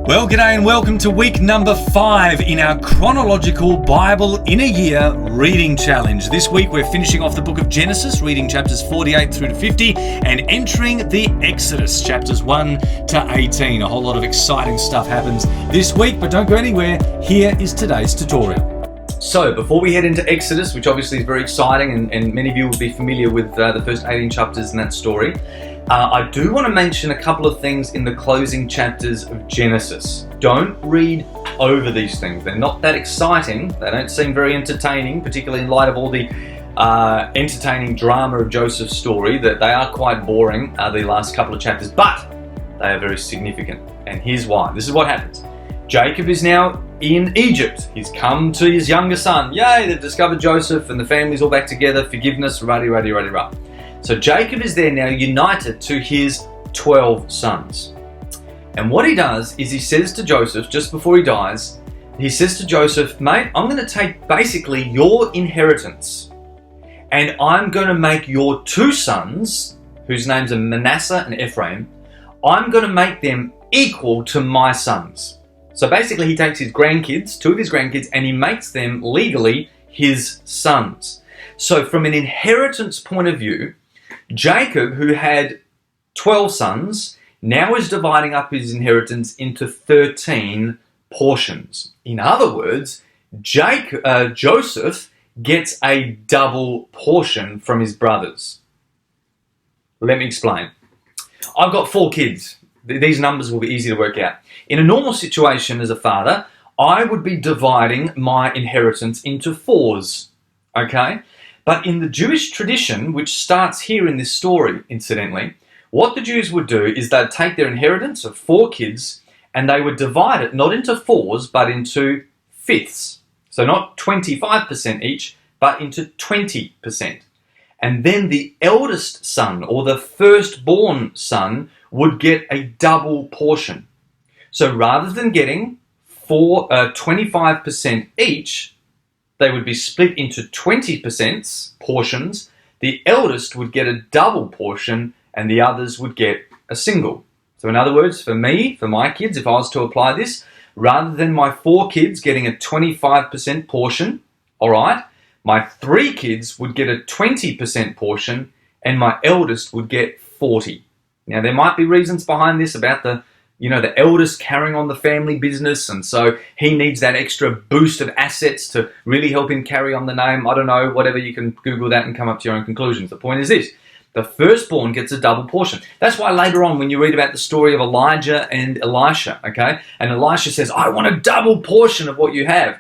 Well, g'day and welcome to week number 5 in our Chronological Bible-in-a-Year reading challenge. This week we're finishing off the book of Genesis, reading chapters 48 through to 50 and entering the Exodus, chapters 1 to 18. A whole lot of exciting stuff happens this week, but don't go anywhere. Here is today's tutorial. So, before we head into Exodus, which obviously is very exciting and many of you will be familiar with the first 18 chapters in that story, I do want to mention a couple of things in the closing chapters of Genesis. Don't read over these things. They're not that exciting. They don't seem very entertaining, particularly in light of all the entertaining drama of Joseph's story, that they are quite boring, the last couple of chapters, but they are very significant. And here's why. This is what happens. Jacob is now in Egypt. He's come to his younger son. Yay, they've discovered Joseph and the family's all back together. Forgiveness, rah. So Jacob is there now, united to his 12 sons. And what he does is he says to Joseph, just before he dies, he says to Joseph, mate, I'm going to take basically your inheritance and I'm going to make your 2 sons, whose names are Manasseh and Ephraim, I'm going to make them equal to my sons. So basically he takes his grandkids, 2 of his grandkids, and he makes them legally his sons. So from an inheritance point of view, Jacob, who had 12 sons, now is dividing up his inheritance into 13 portions. In other words, Joseph gets a double portion from his brothers. Let me explain. I've got 4 kids. These numbers will be easy to work out. In a normal situation as a father, I would be dividing my inheritance into 4s. Okay? But in the Jewish tradition, which starts here in this story, incidentally, what the Jews would do is they'd take their inheritance of 4 kids and they would divide it not into 4s, but into 5ths. So not 25% each, but into 20%. And then the eldest son, or the firstborn son, would get a double portion. So rather than getting 25% each, they would be split into 20% portions. The eldest would get a double portion and the others would get a single. So in other words, for me, for my kids, if I was to apply this, rather than my 4 kids getting a 25% portion, all right, my 3 kids would get a 20% portion and my eldest would get 40. Now there might be reasons behind this about the eldest carrying on the family business, and so he needs that extra boost of assets to really help him carry on the name. I don't know, whatever, you can Google that and come up to your own conclusions. The point is this: the firstborn gets a double portion. That's why later on when you read about the story of Elijah and Elisha, okay, and Elisha says, I want a double portion of what you have.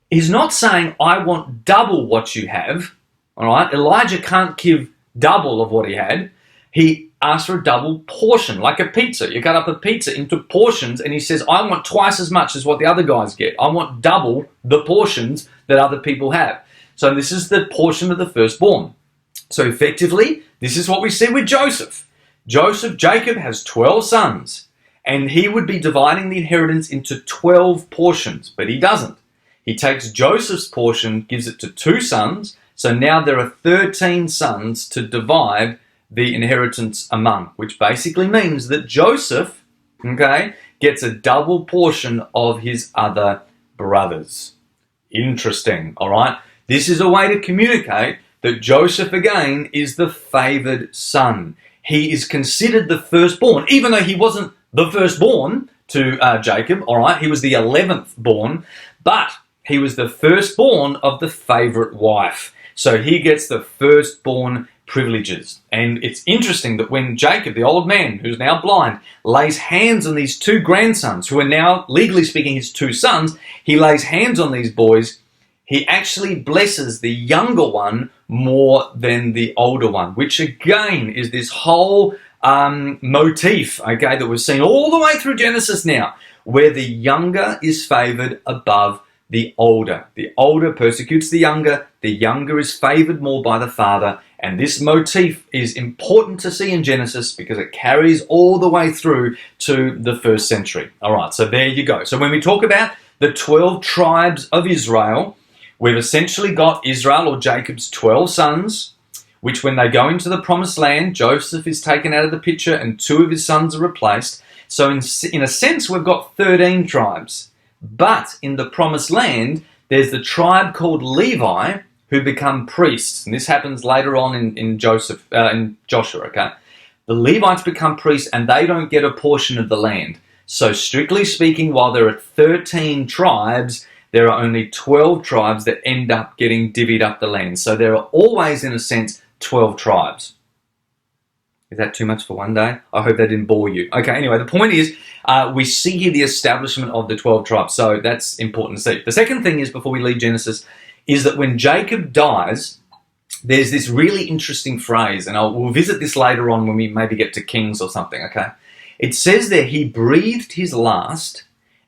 He's not saying, I want double what you have, all right? Elijah can't give double of what he had. He asked for a double portion, like a pizza. You cut up a pizza into portions, and he says, I want twice as much as what the other guys get. I want double the portions that other people have. So this is the portion of the firstborn. So effectively, this is what we see with Joseph. Jacob has 12 sons, and he would be dividing the inheritance into 12 portions, but he doesn't. He takes Joseph's portion, gives it to 2 sons, so now there are 13 sons to divide the inheritance among, which basically means that Joseph, okay, gets a double portion of his other brothers. Interesting, all right? This is a way to communicate that Joseph, again, is the favored son. He is considered the firstborn, even though he wasn't the firstborn to Jacob, all right? He was the 11th born, but he was the firstborn of the favorite wife. So he gets the firstborn privileges. And it's interesting that when Jacob, the old man who's now blind, lays hands on these 2 grandsons, who are now, legally speaking, his 2 sons, he lays hands on these boys, he actually blesses the younger one more than the older one, which again is this whole motif, okay, that we've seen all the way through Genesis now, where the younger is favored above the older. The older persecutes the younger is favored more by the father, and this motif is important to see in Genesis because it carries all the way through to the 1st century. All right, so there you go. So when we talk about the 12 tribes of Israel, we've essentially got Israel, or Jacob's 12 sons. which when they go into the promised land, Joseph is taken out of the picture and 2 of his sons are replaced. So in a sense, we've got 13 tribes. But in the promised land, there's the tribe called Levi who become priests. And this happens later on in Joshua, okay? The Levites become priests and they don't get a portion of the land. So strictly speaking, while there are 13 tribes, there are only 12 tribes that end up getting divvied up the land. So there are always, in a sense, 12 tribes. Is that too much for one day? I hope that didn't bore you. Okay, anyway, the point is, we see here the establishment of the 12 tribes. So that's important to see. The second thing is, before we leave Genesis, is that when Jacob dies, there's this really interesting phrase, and we'll visit this later on when we maybe get to Kings or something, okay? It says there, he breathed his last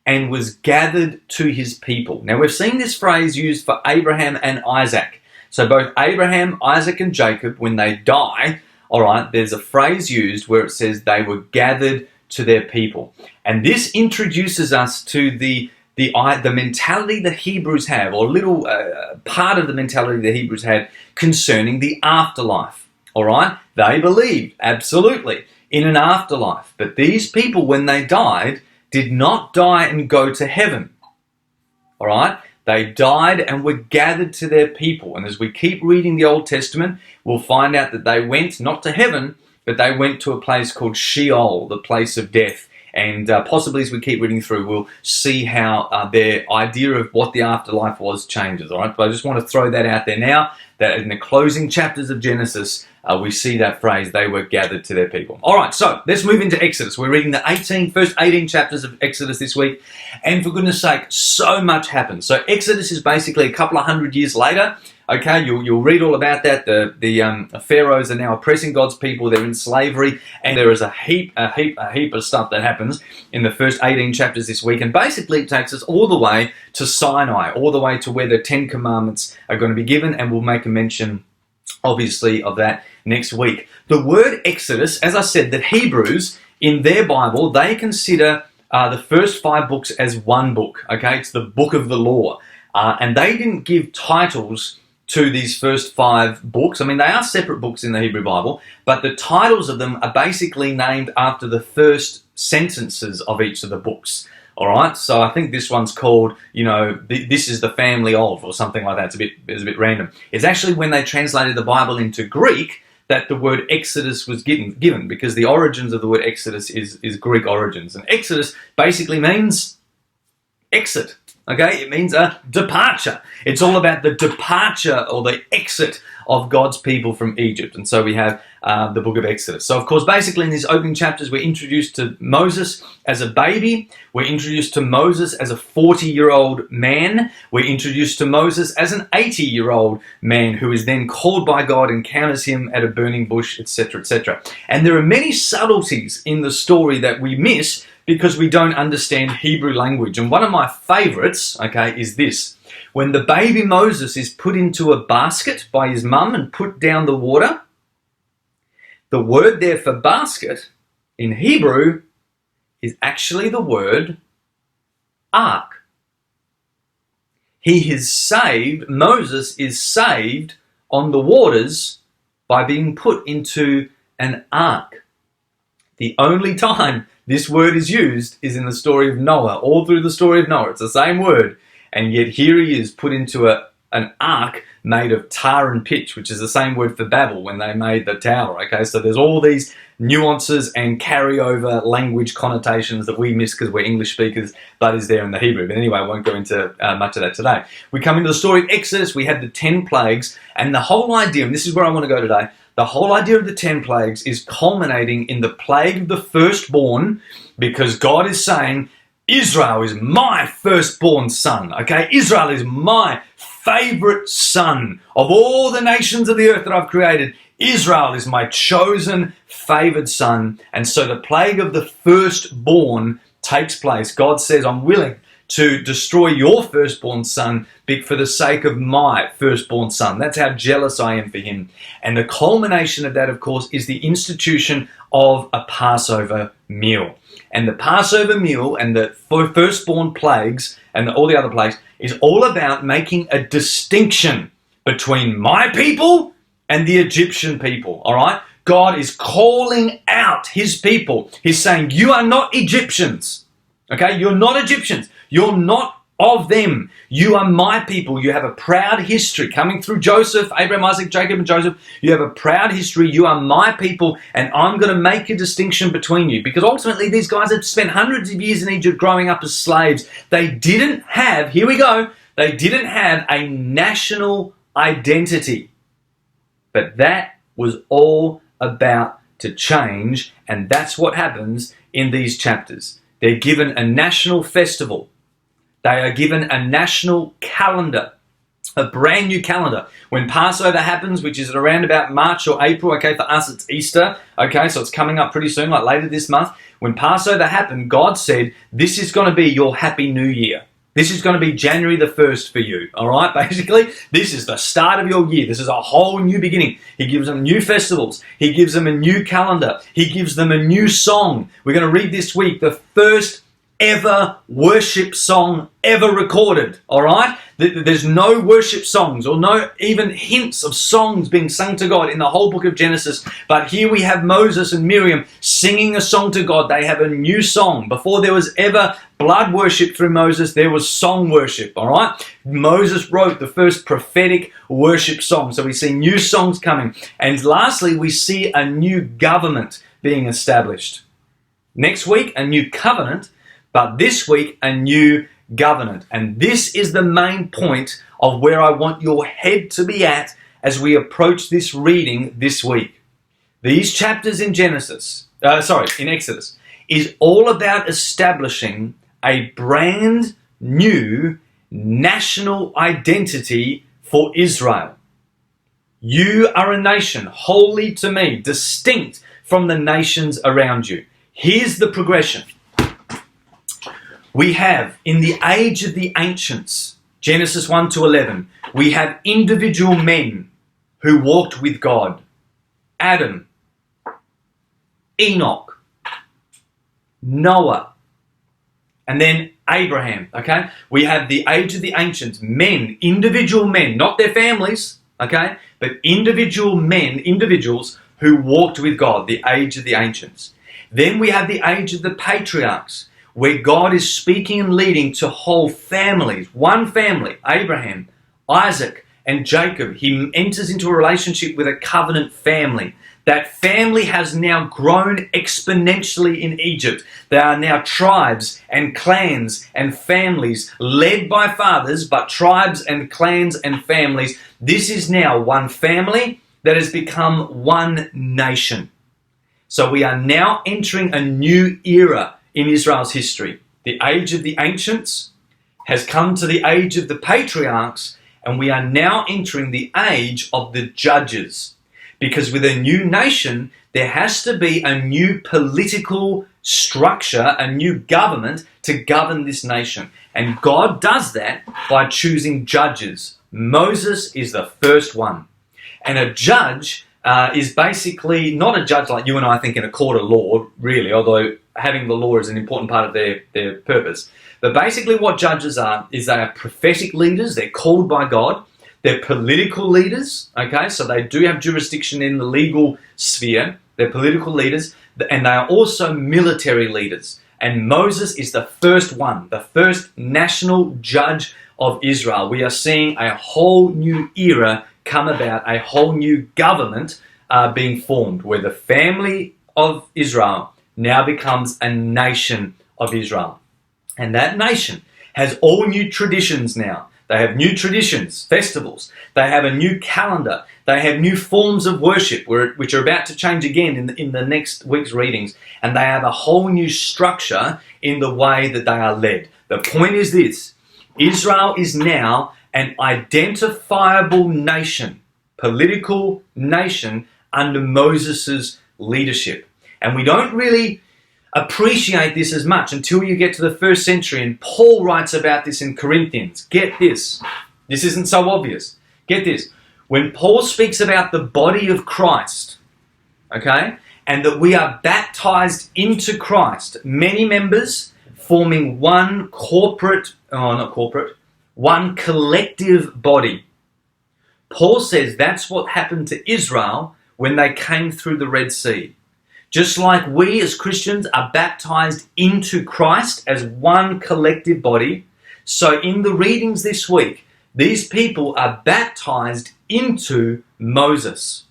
and was gathered to his people. Now, we've seen this phrase used for Abraham and Isaac. So both Abraham, Isaac, and Jacob, when they die, all right, there's a phrase used where it says they were gathered to their people. And this introduces us to the mentality the Hebrews have, or a little part of the mentality the Hebrews had concerning the afterlife. All right? They believed, absolutely, in an afterlife. But these people, when they died, did not die and go to heaven. All right? They died and were gathered to their people. And as we keep reading the Old Testament, we'll find out that they went not to heaven, but they went to a place called Sheol, the place of death. And possibly as we keep reading through, we'll see how their idea of what the afterlife was changes. All right, but I just want to throw that out there now, that in the closing chapters of Genesis, we see that phrase, they were gathered to their people. All right, so let's move into Exodus. We're reading the first 18 chapters of Exodus this week. And for goodness sake, so much happens. So Exodus is basically a couple of 100 years later. Okay, you'll read all about that. The pharaohs are now oppressing God's people. They're in slavery, and there is a heap of stuff that happens in the first 18 chapters this week. And basically, it takes us all the way to Sinai, all the way to where the 10 Commandments are going to be given, and we'll make a mention, obviously, of that next week. The word Exodus, as I said, the Hebrews in their Bible, they consider the first 5 books as one book. Okay, it's the book of the law, and they didn't give titles to these first 5 books. I mean, they are separate books in the Hebrew Bible, but the titles of them are basically named after the first sentences of each of the books. All right, so I think this one's called, this is the family of, or something like that. It's a bit random. It's actually when they translated the Bible into Greek that the word Exodus was given, because the origins of the word Exodus is Greek origins. And Exodus basically means exit. Okay, it means a departure. It's all about the departure or the exit of God's people from Egypt. And so we have the book of Exodus. So, of course, basically in these opening chapters, we're introduced to Moses as a baby. We're introduced to Moses as a 40-year-old man. We're introduced to Moses as an 80-year-old man who is then called by God, encounters him at a burning bush, etc., etc. And there are many subtleties in the story that we miss because we don't understand Hebrew language. And one of my favorites, okay, is this. When the baby Moses is put into a basket by his mum and put down the water, the word there for basket in Hebrew is actually the word ark. He is saved, Moses is saved on the waters by being put into an ark. The only time this word is used is in the story of Noah. All through the story of Noah, it's the same word. And yet here he is put into an ark made of tar and pitch, which is the same word for Babel when they made the tower. Okay, so there's all these nuances and carryover language connotations that we miss because we're English speakers, but is there in the Hebrew. But anyway, I won't go into much of that today. We come into the story of Exodus. We have the 10 plagues, and the whole idea, and this is where I want to go today, the whole idea of the 10 plagues is culminating in the plague of the firstborn, because God is saying, Israel is my firstborn son, okay? Israel is my favorite son. Of all the nations of the earth that I've created, Israel is my chosen, favored son. And so the plague of the firstborn takes place. God says, I'm willing to destroy your firstborn son for the sake of my firstborn son. That's how jealous I am for him. And the culmination of that, of course, is the institution of a Passover meal. And the Passover meal and the firstborn plagues and all the other plagues is all about making a distinction between my people and the Egyptian people, all right? God is calling out his people. He's saying, you are not Egyptians, okay? You're not Egyptians. You're not of them. You are my people. You have a proud history coming through Joseph, Abraham, Isaac, Jacob, and Joseph. You have a proud history. You are my people, and I'm going to make a distinction between you, because ultimately these guys had spent hundreds of years in Egypt growing up as slaves. They didn't have, here we go, they didn't have a national identity. But that was all about to change, and that's what happens in these chapters. They're given a national festival. They are given a national calendar, a brand new calendar. When Passover happens, which is at around about March or April, okay, for us it's Easter, okay, so it's coming up pretty soon, like later this month. When Passover happened, God said, this is going to be your happy new year. This is going to be January the 1st for you, all right? Basically, this is the start of your year. This is a whole new beginning. He gives them new festivals. He gives them a new calendar. He gives them a new song. We're going to read this week the first ever worship song ever recorded, all right? There's no worship songs or no even hints of songs being sung to God in the whole book of Genesis. But here we have Moses and Miriam singing a song to God. They have a new song. Before there was ever blood worship through Moses, there was song worship, all right? Moses wrote the first prophetic worship song. So we see new songs coming. And lastly, we see a new government being established. Next week, a new covenant. But this week, a new government. And this is the main point of where I want your head to be at as we approach this reading this week. These chapters in in Exodus, is all about establishing a brand new national identity for Israel. You are a nation, holy to me, distinct from the nations around you. Here's the progression. We have, in the age of the ancients, Genesis 1 to 11, we have individual men who walked with God. Adam, Enoch, Noah, and then Abraham, okay? We have the age of the ancients, men, individual men, not their families, okay? But individual men, individuals who walked with God, the age of the ancients. Then we have the age of the patriarchs, where God is speaking and leading to whole families. One family, Abraham, Isaac, and Jacob. He enters into a relationship with a covenant family. That family has now grown exponentially in Egypt. There are now tribes and clans and families led by fathers, but tribes and clans and families. This is now one family that has become one nation. So we are now entering a new era in Israel's history. The age of the ancients has come to the age of the patriarchs, and we are now entering the age of the judges. Because with a new nation, there has to be a new political structure, a new government to govern this nation. And God does that by choosing judges. Moses is the first one. And a judge is basically not a judge like you and I think in a court of law, really, although having the law is an important part of their purpose. But basically what judges are is they are prophetic leaders. They're called by God. They're political leaders, okay? So they do have jurisdiction in the legal sphere. They're political leaders. And they are also military leaders. And Moses is the first one, the first national judge of Israel. We are seeing a whole new era come about, a whole new government being formed, where the family of Israel now becomes a nation of Israel. And that nation has all new traditions now. They have new traditions, festivals. They have a new calendar. They have new forms of worship, which are about to change again in the next week's readings. And they have a whole new structure in the way that they are led. The point is this: Israel is now an identifiable nation, political nation under Moses' leadership. And we don't really appreciate this as much until you get to the first century, and Paul writes about this in Corinthians. Get this. This isn't so obvious. Get this. When Paul speaks about the body of Christ, okay, and that we are baptized into Christ, many members forming one one collective body. Paul says that's what happened to Israel when they came through the Red Sea. Just like we as Christians are baptized into Christ as one collective body, so in the readings this week, these people are baptized into Moses.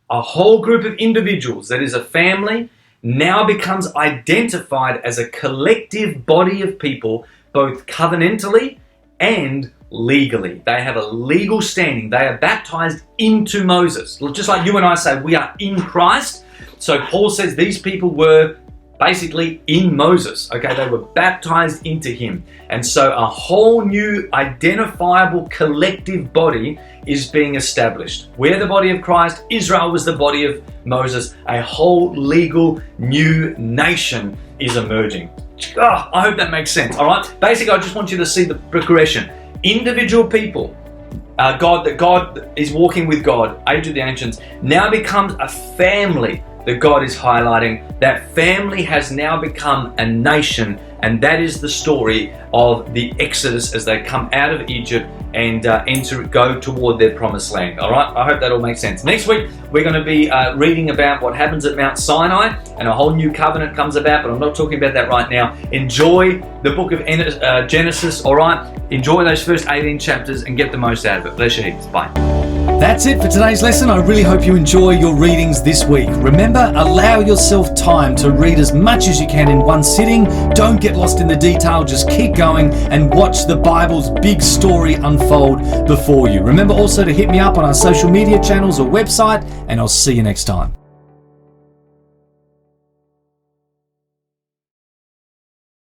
A whole group of individuals, that is a family, now becomes identified as a collective body of people, both covenantally and legally. They have a legal standing. They are baptized into Moses. Just like you and I say, we are in Christ. So Paul says these people were basically in Moses. Okay, they were baptized into him. And so a whole new identifiable collective body is being established. We're the body of Christ. Israel was the body of Moses. A whole legal new nation is emerging. Oh, I hope that makes sense. All right. Basically, I just want you to see the progression. Individual people, God is walking with God, Age of the Ancients, now becomes a family that God is highlighting. That family has now become a nation, and that is the story of the Exodus as they come out of Egypt and go toward their promised land. All right, I hope that all makes sense. Next week, we're going to be reading about what happens at Mount Sinai, and a whole new covenant comes about, but I'm not talking about that right now. Enjoy the book of Genesis, all right? Enjoy those first 18 chapters and get the most out of it. Bless your heaps. Bye. That's it for today's lesson. I really hope you enjoy your readings this week. Remember, allow yourself time to read as much as you can in one sitting. Don't get lost in the detail. Just keep going and watch the Bible's big story unfold before you. Remember also to hit me up on our social media channels or website, and I'll see you next time.